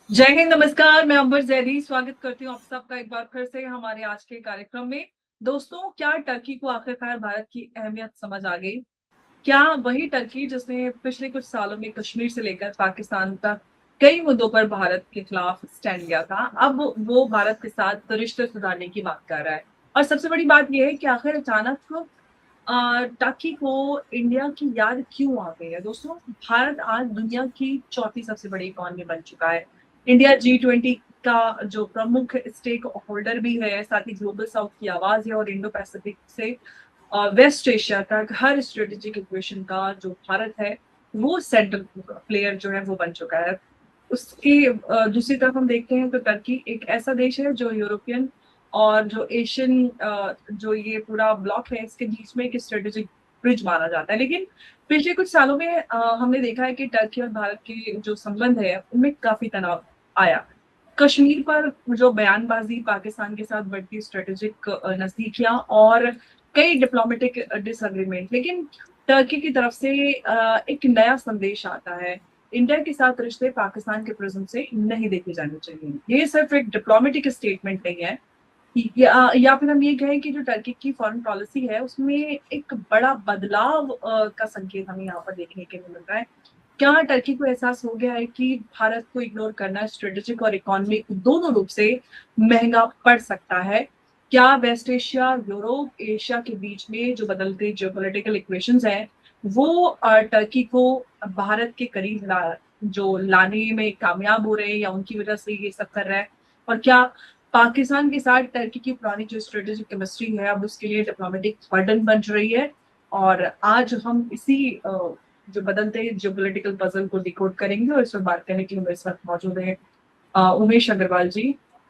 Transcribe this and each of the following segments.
जय हिंद, नमस्कार। मैं अंबर जैदी स्वागत करती हूँ आप सबका एक बार फिर से हमारे आज के कार्यक्रम में। दोस्तों, क्या टर्की को आखिरकार भारत की अहमियत समझ आ गई? क्या वही टर्की जिसने पिछले कुछ सालों में कश्मीर से लेकर पाकिस्तान तक कई मुद्दों पर भारत के खिलाफ स्टैंड लिया था, अब वो भारत के साथ रिश्ते सुधारने की बात कर रहा है? और सबसे बड़ी बात यह है कि आखिर अचानक टर्की को इंडिया की याद क्यों आ गई है? दोस्तों, भारत आज दुनिया की चौथी सबसे बड़ी इकोनॉमी बन चुका है। इंडिया G20 का जो प्रमुख स्टेक होल्डर भी है, साथ ही ग्लोबल साउथ की आवाज है और इंडो पैसिफिक से वेस्ट एशिया तक हर स्ट्रेटेजिक इक्वेशन का जो भारत है, वो सेंट्रल प्लेयर जो है वो बन चुका है। उसकी दूसरी तरफ हम देखते हैं तो टर्की एक ऐसा देश है जो यूरोपियन और जो एशियन जो ये पूरा ब्लॉक है, इसके बीच में एक स्ट्रेटेजिक ब्रिज माना जाता है। लेकिन पिछले कुछ सालों में हमने देखा है कि टर्की और भारत के जो संबंध है उनमें काफी तनाव आया। कश्मीर पर जो बयानबाजी, पाकिस्तान के साथ बढ़ती स्ट्रेटेजिक नजदीकियां और कई डिप्लोमेटिक डिसएग्रीमेंट। लेकिन टर्की की तरफ से एक नया संदेश आता है। इंडिया के साथ रिश्ते पाकिस्तान के प्रिज्म से नहीं देखे जाने चाहिए। ये सिर्फ एक डिप्लोमेटिक स्टेटमेंट नहीं है, या फिर हम ये कहें कि जो टर्की की फॉरेन पॉलिसी है उसमें एक बड़ा बदलाव का संकेत हमें यहाँ पर देखने के लिए मिल रहा है। क्या टर्की को एहसास हो गया है कि भारत को इग्नोर करना स्ट्रेटेजिक और इकोनॉमिक दोनों रूप से महंगा पड़ सकता है? क्या वेस्ट एशिया, यूरोप, एशिया के बीच में जो बदलते जियोपॉलिटिकल इक्वेशंस हैं, वो टर्की को भारत के करीब जो लाने में कामयाब हो रहे हैं या उनकी वजह से ये सब कर रहा है? और क्या पाकिस्तान के साथ टर्की की पुरानी जो स्ट्रेटेजिक केमिस्ट्री है अब उसके लिए डिप्लोमेटिक बर्डन बन रही है? और आज हम इसी जो बदलते जियोपॉलिटिकल पजल को डिकोड करेंगे और इस पर बात करने के लिए मेरे साथ मौजूद है उमेश अग्रवाल जी।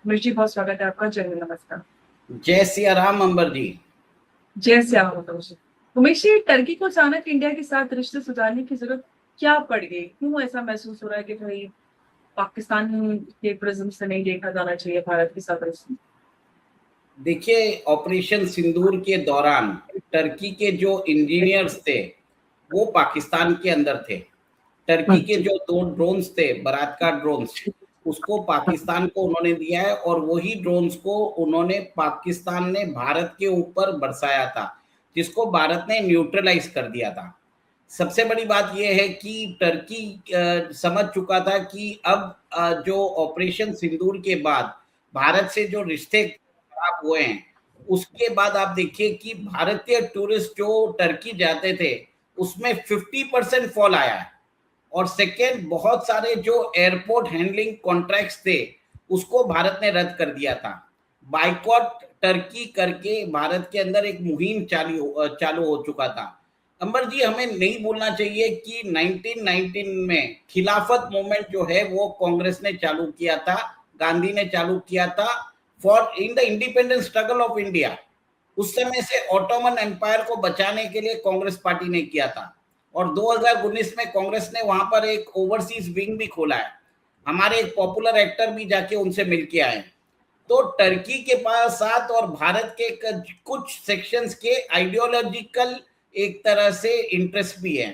उमेश जी, बहुत स्वागत है आपका। जय हिंद, नमस्कार। जय सिया राम अंबर जी। जय श्याम उमेश जी। उमेश जी, टर्की को अचानक इंडिया के साथ रिश्ते सुधारने की जरूरत क्या पड़ गई? क्यों ऐसा महसूस हो रहा है कि भाई पाकिस्तान के प्रिज्म से नहीं देखा जाना चाहिए भारत के साथ रिश्ते? देखिए, ऑपरेशन सिंदूर के दौरान टर्की के जो इंजीनियर्स थे वो पाकिस्तान के अंदर थे। टर्की के जो 2 ड्रोन्स थे, बरात ड्रोन्स, उसको पाकिस्तान को उन्होंने दिया है और वही ड्रोन्स को उन्होंने पाकिस्तान ने भारत के ऊपर बरसाया था, जिसको भारत ने न्यूट्रलाइज कर दिया था। सबसे बड़ी बात यह है कि टर्की समझ चुका था कि अब जो ऑपरेशन सिंदूर के बाद भारत से जो रिश्ते खराब हुए हैं, उसके बाद आप देखिए कि भारतीय टूरिस्ट जो टर्की जाते थे उसमें 50% फॉल आया है। और सेकेंड, बहुत सारे जो एयरपोर्ट हैंडलिंग कॉन्ट्रैक्ट्स थे उसको भारत ने रद्द कर दिया था। बाइकॉट टर्की करके भारत के अंदर एक मुहिम चालू हो चुका था। अंबर जी, हमें नहीं भूलना चाहिए कि 1919 में खिलाफत मूवमेंट जो है वो कांग्रेस ने चालू किया था, गांधी ने चालू किया था for in the independence struggle of India. उस समय से ऑटोमन एम्पायर को बचाने के लिए कांग्रेस पार्टी ने किया था। और 2019 में कांग्रेस ने वहां पर एक ओवरसीज विंग भी खोला है। हमारे एक पॉपुलर एक्टर भी जाके उनसे मिल के आए। तो टर्की के पास साथ और भारत के कुछ सेक्शंस के आइडियोलॉजिकल एक तरह से इंटरेस्ट भी है।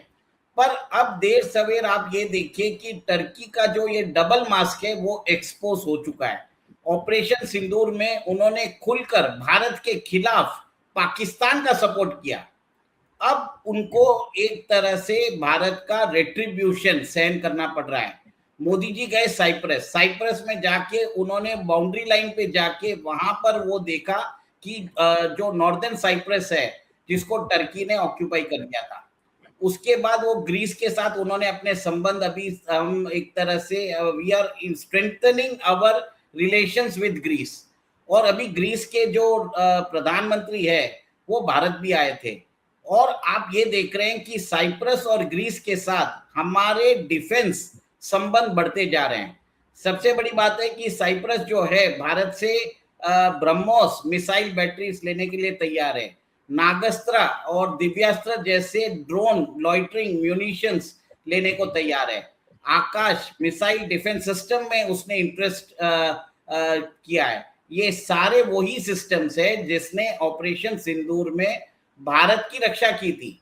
पर अब देर सवेर आप ये देखिए कि टर्की का जो ये डबल मास्क है वो एक्सपोज हो चुका है। ऑपरेशन सिंदूर में उन्होंने खुलकर भारत के खिलाफ पाकिस्तान का सपोर्ट किया। अब उनको एक तरह से भारत का रेट्रीब्यूशन सहन करना पड़ रहा है। मोदी जी गए साइप्रस, साइप्रस में जाके उन्होंने बाउंड्री लाइन पे जाके वहां पर वो देखा कि जो नॉर्दर्न साइप्रस है जिसको टर्की ने ऑक्यूपाई कर लिया था। उसके बाद वो ग्रीस के साथ उन्होंने अपने संबंध, अभी हम एक तरह से we are strengthening our relations with Greece. और अभी ग्रीस के जो प्रधानमंत्री है वो भारत भी आए थे। और आप ये देख रहे हैं कि साइप्रस और ग्रीस के साथ हमारे डिफेंस संबंध बढ़ते जा रहे हैं। सबसे बड़ी बात है कि साइप्रस जो है भारत से ब्रह्मोस मिसाइल बैटरीज लेने के लिए तैयार है। नागस्त्र और दिव्यास्त्र जैसे ड्रोन लॉइटरिंग म्यूनिशंस लेने को तैयार है। आकाश मिसाइल डिफेंस सिस्टम में उसने इंटरेस्ट किया है। ये सारे वही सिस्टम्स है जिसने ऑपरेशन सिंदूर में भारत की रक्षा की थी।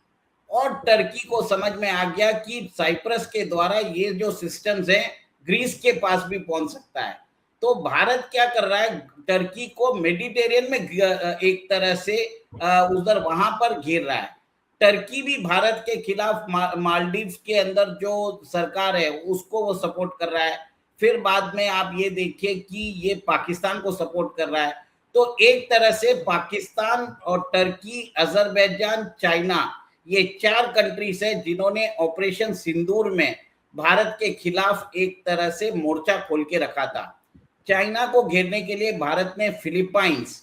और टर्की को समझ में आ गया कि साइप्रस के द्वारा ये जो सिस्टम्स हैं ग्रीस के पास भी पहुंच सकता है। तो भारत क्या कर रहा है, टर्की को मेडिटेरियन में एक तरह से उधर वहां पर घेर रहा है। टर्की भी भारत के खिलाफ मालदीव के अंदर जो सरकार है उसको वो सपोर्ट कर रहा है। फिर बाद में आप ये देखिए कि ये पाकिस्तान को सपोर्ट कर रहा है। तो एक तरह से पाकिस्तान और टर्की, अजरबैजान, चाइना, ये 4 कंट्रीज है जिन्होंने ऑपरेशन सिंदूर में भारत के खिलाफ एक तरह से मोर्चा खोल के रखा था। चाइना को घेरने के लिए भारत ने फिलीपाइंस,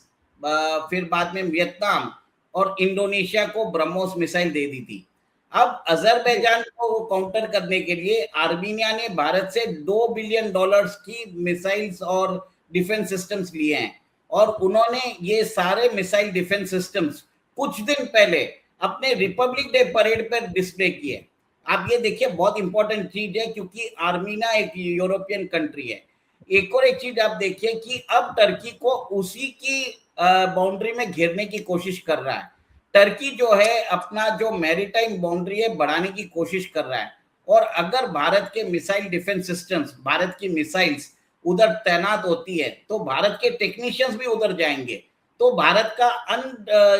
फिर बाद में वियतनाम और इंडोनेशिया को ब्रह्मोस मिसाइल दे दी थी। अब अजरबैजान को काउंटर करने के लिए आर्मीनिया ने भारत से $2 बिलियन की मिसाइल्स और डिफेंस सिस्टम्स लिए हैं, और उन्होंने ये सारे मिसाइल डिफेंस सिस्टम्स कुछ दिन पहले अपने रिपब्लिक डे परेड पर डिस्प्ले किए। आप ये देखिए, बहुत इंपॉर्टेंट चीज है क्योंकि आर्मीनिया एक यूरोपियन कंट्री है। एक और एक चीज आप देखिए कि अब टर्की को उसी की बाउंड्री में घेरने की कोशिश कर रहा है। टर्की जो है अपना जो मैरीटाइम बाउंड्री है बढ़ाने की कोशिश कर रहा है, और अगर भारत के मिसाइल डिफेंस सिस्टम्स, भारत की मिसाइल्स उधर तैनात होती है तो भारत के टेक्नीशियंस भी उधर जाएंगे। तो भारत का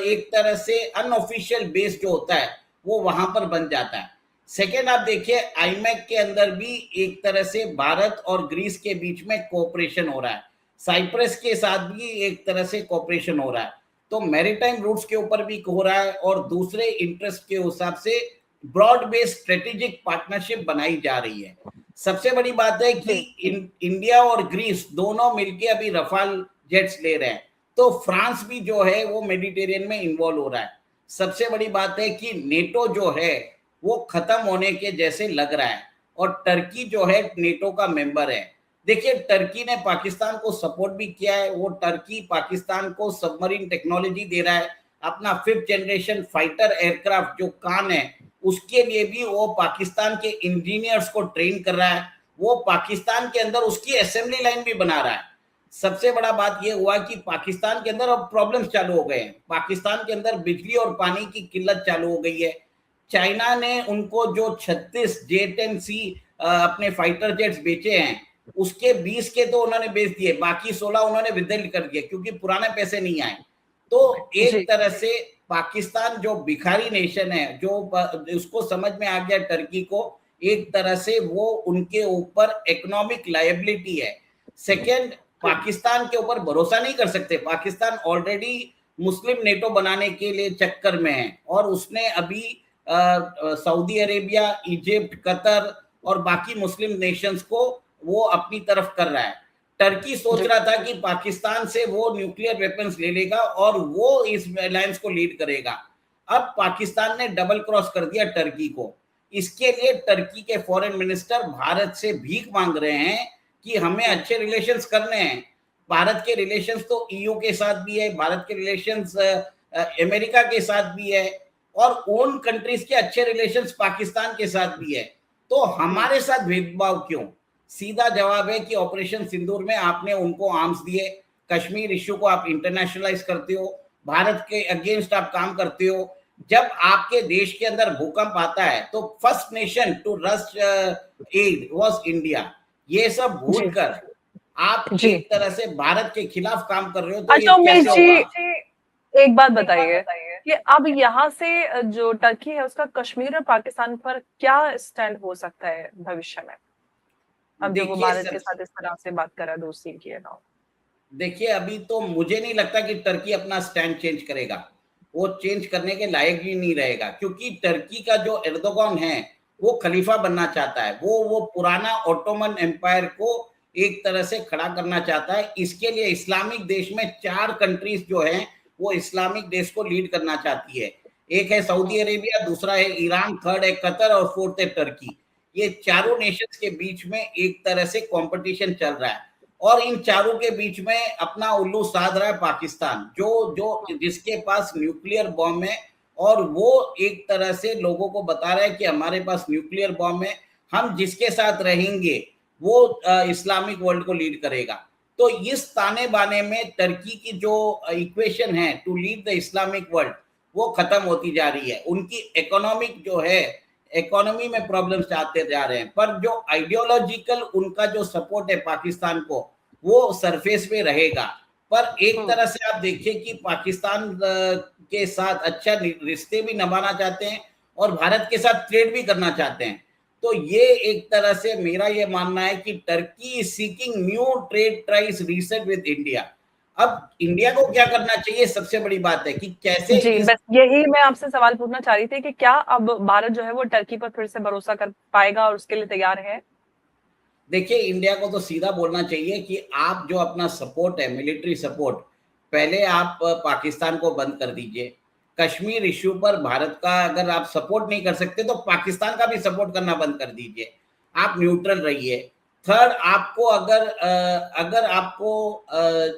एक तरह से अनऑफिशियल बेस जो होता है वो वहां पर बन जाता है। सेकेंड, आप देखिए आईमैक के अंदर भी एक तरह से भारत और ग्रीस के बीच में कोऑपरेशन हो रहा है, साइप्रस के साथ भी एक तरह से कोऑपरेशन हो रहा है। तो मैरीटाइम रूट्स के ऊपर भी हो रहा है, और दूसरे इंटरेस्ट के हिसाब से ब्रॉड बेस्ड स्ट्रेटेजिक पार्टनरशिप बनाई जा रही है। सबसे बड़ी बात है कि इंडिया और ग्रीस दोनों मिलके अभी रफाल जेट्स ले रहे हैं, तो फ्रांस भी जो है वो मेडिटेरियन में इन्वॉल्व हो रहा है। सबसे बड़ी बात है कि नेटो जो है वो खत्म होने के जैसे लग रहा है, और टर्की जो है नेटो का मेंबर है। देखिए, टर्की ने पाकिस्तान को सपोर्ट भी किया है, वो टर्की पाकिस्तान को सबमरीन टेक्नोलॉजी दे रहा है, अपना 5th जनरेशन फाइटर एयरक्राफ्ट जो कान है उसके लिए भी वो पाकिस्तान के इंजीनियर्स को ट्रेन कर रहा है, वो पाकिस्तान के अंदर उसकी असेंबली लाइन भी बना रहा है। सबसे बड़ा बात यह हुआ कि पाकिस्तान के अंदर अब प्रॉब्लम्स चालू हो गए हैं, पाकिस्तान के अंदर बिजली और पानी की किल्लत चालू हो गई है। चाइना ने उनको जो 36 J-10C अपने फाइटर जेट्स बेचे हैं उसके 20 के तो उन्होंने बेच दिए, बाकी 16 उन्होंने विदड्रॉ कर दिए क्योंकि पुराने पैसे नहीं आए। तो एक तरह से पाकिस्तान जो भिखारी नेशन है, जो उसको समझ में आ गया टर्की को, एक तरह से वो उनके ऊपर इकोनॉमिक लायबिलिटी है। सेकेंड, पाकिस्तान के ऊपर भरोसा नहीं कर सकते, पाकिस्तान ऑलरेडी मुस्लिम नेटो बनाने के लिए चक्कर में है, और उसने अभी सऊदी अरेबिया, इजिप्ट, कतर और बाकी मुस्लिम नेशंस को वो अपनी तरफ कर रहा है। टर्की सोच रहा था कि पाकिस्तान से वो न्यूक्लियर वेपन्स ले लेगा और वो इस अलायंस को लीड करेगा। अब पाकिस्तान ने डबल क्रॉस कर दिया टर्की को। इसके लिए टर्की के फॉरेन मिनिस्टर भारत से भीख मांग रहे हैं कि हमें अच्छे रिलेशंस करने हैं। भारत के रिलेशंस तो ईयू के साथ भी है, भारत के रिलेशंस अमेरिका के साथ भी है, और ओन कंट्रीज के अच्छे रिलेशंस पाकिस्तान के साथ भी है। तो हमारे साथ भेदभाव क्यों? सीधा जवाब है कि ऑपरेशन सिंदूर में आपने उनको आर्म्स दिए, कश्मीर इश्यू को आप इंटरनेशनलाइज करते हो, भारत के अगेंस्ट आप काम करते हो। जब आपके देश के अंदर भूकंप आता है तो first nation to rush aid was India. ये सब भूल कर आप एक तरह से भारत के खिलाफ काम कर रहे हो, तो अच्छा उमेश जी, एक बात बताइए कि अब यहाँ से जो टर्की है उसका कश्मीर और पाकिस्तान पर क्या स्टैंड हो सकता है भविष्य में, अब जब वो भारत के साथ इस तरह से बात कर रहा है दोस्ती की है ना? देखिए, अभी तो मुझे नहीं लगता कि टर्की अपना स्टैंड चेंज करेगा, वो चेंज करने के लायक ही नहीं रहेगा, क्योंकि टर्की का जो एर्दोगान है वो खलीफा बनना चाहता है, वो पुराना ऑटोमन एम्पायर को एक तरह से खड़ा करना चाहता है। इसके लिए इस्लामिक देश में 4 कंट्रीज जो हैं वो इस्लामिक देश को लीड करना चाहती है। एक है सऊदी अरेबिया, दूसरा है ईरान, थर्ड है कतर और फोर्थ है टर्की। ये चारों नेशंस के बीच में एक तरह से कंपटीशन चल रहा है, और इन चारों के बीच में अपना उल्लू साध रहा है पाकिस्तान, जो जिसके पास न्यूक्लियर बॉम्ब है, और वो एक तरह से लोगों को बता रहा है कि हमारे पास न्यूक्लियर बॉम्ब है, हम जिसके साथ रहेंगे वो इस्लामिक वर्ल्ड को लीड करेगा। तो इस ताने बाने में टर्की की जो इक्वेशन है to lead the Islamic world वो खत्म होती जा रही है। उनकी इकोनॉमिक जो है इकोनॉमी में प्रॉब्लम्स आते जा रहे हैं, पर जो आइडियोलॉजिकल उनका जो सपोर्ट है पाकिस्तान को, वो सरफेस पे रहेगा। पर एक तरह से आप देखिए कि पाकिस्तान के साथ अच्छा रिश्ते भी निभाना चाहते हैं और भारत के साथ ट्रेड भी करना चाहते हैं। तो ये एक तरह से मेरा ये मानना है कि Turkey is seeking new trade tries reset with India. अब इंडिया को क्या करना चाहिए, सबसे बड़ी बात है कि कैसे जी, बस यही मैं आपसे सवाल पूछना चाह रही थी कि क्या अब भारत जो है वो टर्की पर फिर से भरोसा कर पाएगा और उसके लिए तैयार है? देखिए, इंडिया को तो सीधा बोलना चाहिए कि आप जो अपना सपोर्ट है, मिलिट्री सपोर्ट, पहले आप पाकिस्तान को बंद कर दीजिए। कश्मीर इश्यू पर भारत का अगर आप सपोर्ट नहीं कर सकते तो पाकिस्तान का भी सपोर्ट करना बंद कर दीजिए, आप न्यूट्रल रहिए। थर्ड, आपको अगर आपको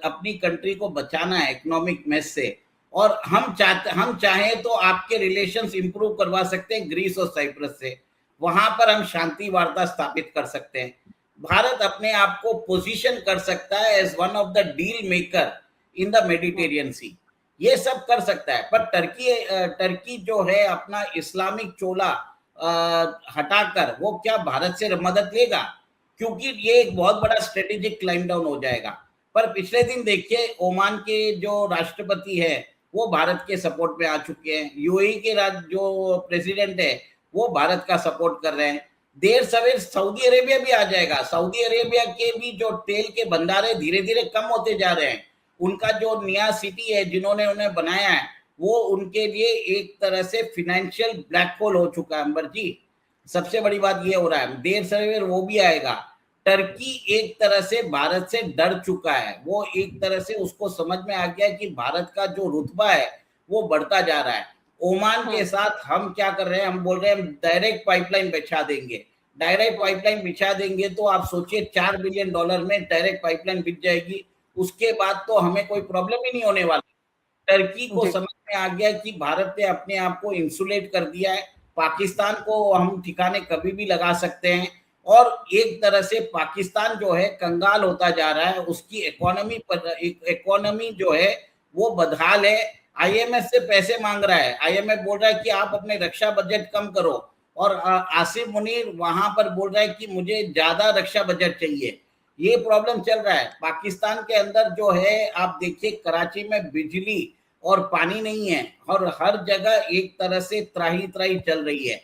अपनी कंट्री को बचाना है इकोनॉमिक मेस से, और हम चाहें तो आपके रिलेशंस इंप्रूव करवा सकते हैं ग्रीस और साइप्रस से, वहां पर हम शांति वार्ता स्थापित कर सकते हैं। भारत अपने आप को पोजीशन कर सकता है as one of the deal maker in the Mediterranean sea, ये सब कर सकता है। पर टर्की जो है अपना इस्लामिक चोला हटाकर वो क्या भारत से मदद लेगा? क्योंकि ये एक बहुत बड़ा स्ट्रेटेजिक क्लाइम डाउन हो जाएगा। पर पिछले दिन देखिए, ओमान के जो राष्ट्रपति है वो भारत के सपोर्ट में आ चुके हैं, यूएई के जो प्रेसिडेंट है वो भारत का सपोर्ट कर रहे हैं। देर सवेर सऊदी अरेबिया भी आ जाएगा। सऊदी अरेबिया के भी जो तेल के भंडारे धीरे धीरे कम होते जा रहे हैं, उनका जो नया सिटी है जिन्होंने उन्हें बनाया है, वो उनके लिए एक तरह से फिनेंशियल ब्लैक होल हो चुका है। अंबर जी, सबसे बड़ी बात ये हो रहा है, देर सवेर वो भी आएगा। टर्की एक तरह से भारत से डर चुका है, वो एक तरह से उसको समझ में आ गया कि भारत का जो रुतबा है वो बढ़ता जा रहा है। ओमान के साथ हम क्या कर रहे हैं, हम बोल रहे हैं डायरेक्ट पाइपलाइन बिछा देंगे। डायरेक्ट पाइपलाइन बिछा देंगे तो आप सोचिए $4 बिलियन में डायरेक्ट पाइपलाइन बिछ जाएगी, उसके बाद तो हमें कोई प्रॉब्लम ही नहीं होने वाला। टर्की को समझ में आ गया कि भारत ने अपने आप को इंसुलेट कर दिया है, पाकिस्तान को हम ठिकाने कभी भी लगा सकते हैं, और एक तरह से पाकिस्तान जो है कंगाल होता जा रहा है, उसकी इकोनॉमी जो है वो बदहाल है। आईएमएफ से पैसे मांग रहा है, आईएमएफ बोल रहा है कि आप अपने रक्षा बजट कम करो, और आसिफ मुनीर वहां पर बोल रहा है कि मुझे ज्यादा रक्षा बजट चाहिए। ये प्रॉब्लम चल रहा है पाकिस्तान के अंदर जो है। आप देखिए, कराची में बिजली और पानी नहीं है, और हर जगह एक तरह से त्राही त्राही चल रही है।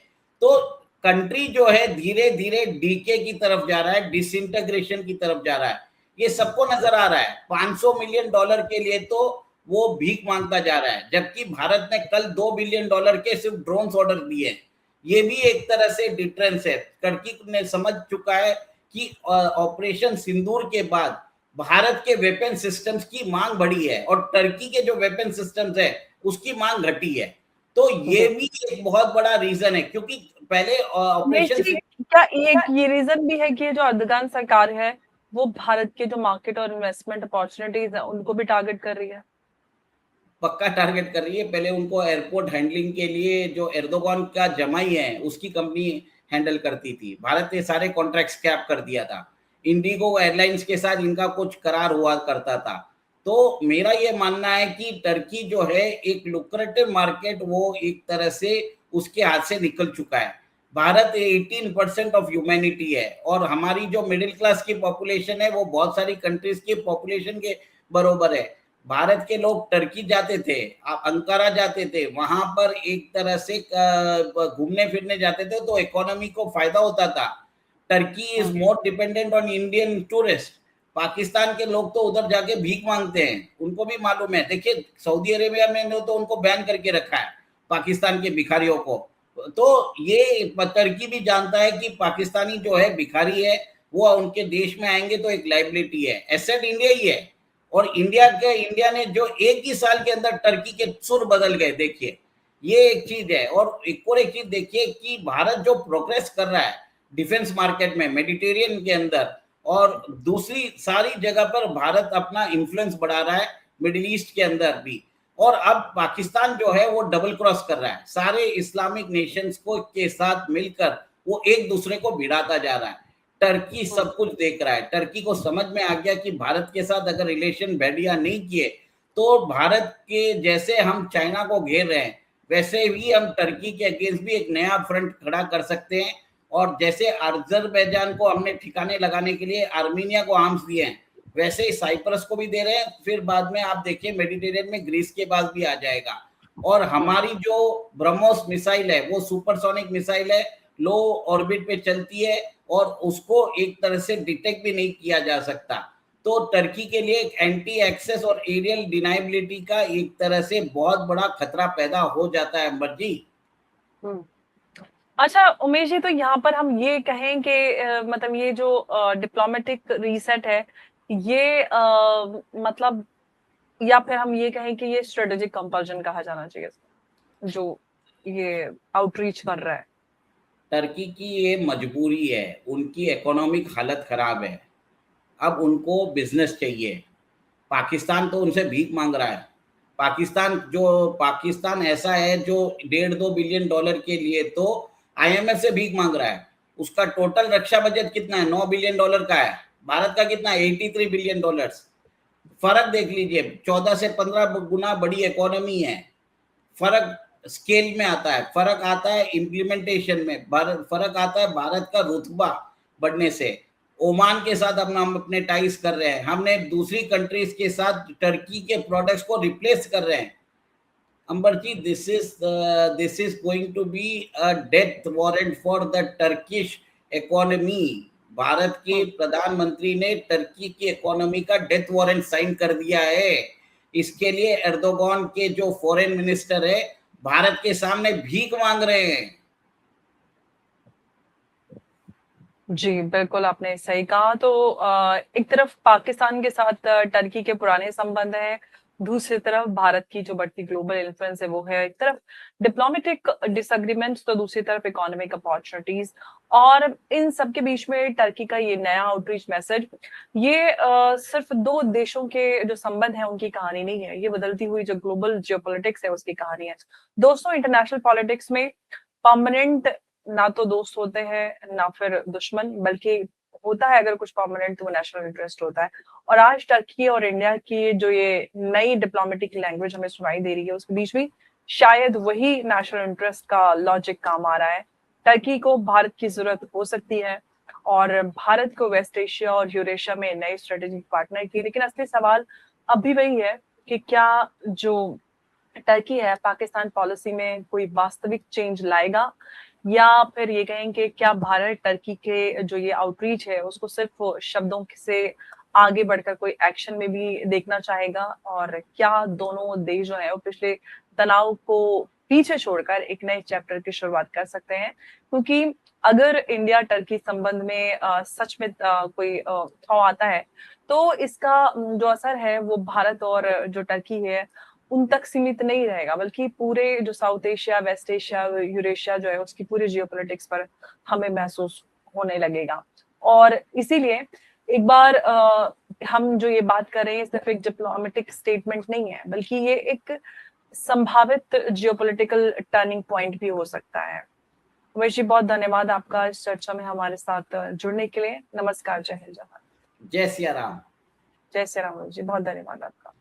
तो कंट्री जो है धीरे धीरे डीके की तरफ जा रहा है, डिसइंटीग्रेशन की तरफ जा रहा है, ये सबको नजर आ रहा है। $500 मिलियन के लिए तो वो भीख मांगता जा रहा है, जबकि भारत ने कल $2 बिलियन के सिर्फ ड्रोन्स ऑर्डर दिए हैं। ये भी एक तरह से डिफरेंस है। टर्की ने समझ चुका है कि ऑपरेशन सिंदूर के बाद भारत के वेपन सिस्टम्स की मांग बढ़ी है और टर्की के जो वेपन सिस्टम्स है उसकी मांग घटी है। तो ये भी एक बहुत बड़ा रीजन है, क्योंकि पहले ऑपरेशन क्या ये रीजन भी है कि जो अर्दगान सरकार है वो भारत के जो मार्केट और इन्वेस्टमेंट अपॉर्चुनिटीज है उनको भी टारगेट कर रही है? पक्का टारगेट कर रही है। पहले उनको एयरपोर्ट हैंडलिंग के लिए जो एर्दोगान का जमाई है उसकी कंपनी हैंडल करती थी, भारत ने सारे कॉन्ट्रैक्ट कैप कर दिया था। इंडिगो एयरलाइंस के साथ इनका कुछ करार हुआ करता था। तो मेरा ये मानना है कि टर्की जो है एक लुक्रेटिव मार्केट, वो एक तरह से उसके हाथ से निकल चुका है। भारत 18% ऑफ ह्यूमैनिटी है, और हमारी जो मिडिल क्लास की पॉपुलेशन है वो बहुत सारी कंट्रीज की पॉपुलेशन के बरोबर है। भारत के लोग टर्की जाते थे, अंकारा जाते थे, वहां पर एक तरह से घूमने फिरने जाते थे, तो इकोनॉमी को फायदा होता था। Turkey is more dependent on Indian tourist. Pakistan के लोग तो उधर जाके भीख मांगते हैं, उनको भी मालूम है। देखिए, सऊदी अरेबिया में तो उनको बैन करके रखा है पाकिस्तान के भिखारियों को। तो ये टर्की भी जानता है कि पाकिस्तानी जो है भिखारी है, वो उनके देश में आएंगे तो एक लाइबिलिटी है। एसेट इंडिया ही है, और इंडिया ने जो एक ही साल के अंदर टर्की के सुर बदल गए, देखिए ये एक चीज है। और एक चीज देखिए कि भारत जो प्रोग्रेस कर रहा है डिफेंस मार्केट में, मेडिटेरियन के अंदर, और दूसरी सारी जगह पर भारत अपना इन्फ्लुएंस बढ़ा रहा है, मिडिल ईस्ट के अंदर भी। और अब पाकिस्तान जो है वो डबल क्रॉस कर रहा है, सारे इस्लामिक नेशंस को के साथ मिलकर वो एक दूसरे को भिड़ाता जा रहा है। टर्की सब कुछ देख रहा है। टर्की को समझ में आ गया कि भारत के साथ अगर रिलेशन बढ़िया नहीं किए तो भारत के जैसे हम चाइना को घेर रहे हैं, वैसे ही हम टर्की के अगेंस्ट भी एक नया फ्रंट खड़ा कर सकते हैं। और जैसे अजरबैजान को हमने ठिकाने लगाने के लिए आर्मीनिया को आर्म्स दिए हैं, वैसे ही साइप्रस को भी दे रहे हैं। फिर बाद में आप देखिए मेडिटेरियन में ग्रीस के पास भी आ जाएगा। और हमारी जो ब्रह्मोस मिसाइल है वो सुपरसोनिक मिसाइल है, लो ऑर्बिट पे चलती है और उसको एक तरह से डिटेक्ट भी नहीं किया जा सकता। तो टर्की के लिए एक एंटी एक्सेस और एरियल डिनाइबिलिटी का एक तरह से बहुत बड़ा खतरा पैदा हो जाता है अंबर जी। अच्छा उमेश जी, तो यहाँ पर हम ये कहें कि मतलब ये जो डिप्लोमेटिक रीसेट है ये मतलब, या फिर हम ये कहें कि ये स्ट्रेटेजिक कंपल्जन कहा जाना चाहिए जो ये आउटरीच कर रहा है। टर्की की ये मजबूरी है, उनकी इकोनॉमिक हालत खराब है, अब उनको बिजनेस चाहिए। पाकिस्तान तो उनसे भीख मांग रहा है। पाकिस्तान ऐसा है जो 1.5-2 बिलियन डॉलर के लिए तो आईएमएफ से भीख मांग रहा है। उसका टोटल रक्षा बजट कितना है, 9 बिलियन डॉलर का है। भारत का कितना, 83 बिलियन डॉलर। फर्क देख लीजिए, 14 से 15 गुना बड़ी इकोनॉमी है। फर्क स्केल में आता है, फर्क आता है इम्प्लीमेंटेशन में, फर्क आता है भारत का रुतबा बढ़ने से। ओमान के साथ अब हम अपने टाइज कर रहे हैं, हमने दूसरी कंट्रीज के साथ टर्की के प्रोडक्ट्स को रिप्लेस कर रहे हैं। Ambar ji, this is going to be a death warrant for the Turkish economy. Bharat के प्रधानमंत्री ने टर्की की इकोनॉमी का डेथ वारंट साइन कर दिया है। इसके लिए एर्दोगान के जो फॉरेन मिनिस्टर है भारत के सामने भीख मांग रहे हैं। जी बिल्कुल, आपने सही कहा। तो एक तरफ पाकिस्तान के साथ टर्की के पुराने संबंध हैं, दूसरी तरफ भारत की जो बढ़ती ग्लोबल इन्फ्लुएंस है वो है, एक तरफ डिप्लोमेटिक डिसएग्रीमेंट्स तो दूसरी तरफ इकोनॉमिक अपॉर्चुनिटीज। और इन सब के बीच में टर्की का ये नया आउटरीच मैसेज, ये सिर्फ दो देशों के जो संबंध है उनकी कहानी नहीं है, ये बदलती हुई जो ग्लोबल जियोपॉलिटिक्स है उसकी कहानी है। दोस्तों, इंटरनेशनल पॉलिटिक्स में परमानेंट ना तो दोस्त होते हैं ना फिर दुश्मन, बल्कि होता है अगर कुछ परमानेंट तो वो नेशनल इंटरेस्ट होता है। और आज टर्की और इंडिया की जो ये नई डिप्लोमेटिक लैंग्वेज हमें सुनाई दे रही है उसके बीच भी शायद वही नेशनल इंटरेस्ट का लॉजिक काम आ रहा है। टर्की को भारत की जरूरत हो सकती है और भारत को वेस्ट एशिया और यूरेशिया में नए स्ट्रेटेजिक पार्टनर की, लेकिन असली सवाल अब भी वही है कि क्या जो टर्की है पाकिस्तान पॉलिसी में कोई वास्तविक चेंज लाएगा, या फिर ये कहें कि क्या भारत टर्की के जो ये आउटरीच है उसको सिर्फ शब्दों से आगे बढ़कर कोई एक्शन में भी देखना चाहेगा, और क्या दोनों देश जो है वो पिछले तनाव को पीछे छोड़कर एक नए चैप्टर की शुरुआत कर सकते हैं। क्योंकि अगर इंडिया टर्की संबंध में सच में कोई थॉ आता है तो इसका जो असर है वो भारत और जो टर्की है उन तक सीमित नहीं रहेगा, बल्कि पूरे जो south Asia, west Asia, Eurasia जो है उसकी पूरी जियोपॉलिटिक्स पर हमें महसूस होने लगेगा। और इसीलिए एक बार हम जो ये बात कर रहे हैं सिर्फ एक डिप्लोमेटिक स्टेटमेंट नहीं है, बल्कि ये एक संभावित जियोपॉलिटिकल टर्निंग पॉइंट भी हो सकता है। उमेश जी, बहुत धन्यवाद आपका इस चर्चा में हमारे साथ जुड़ने के लिए। नमस्कार, जय हिंद, जय भारत। जय सिया राम। जय श्री राम। जी बहुत धन्यवाद आपका।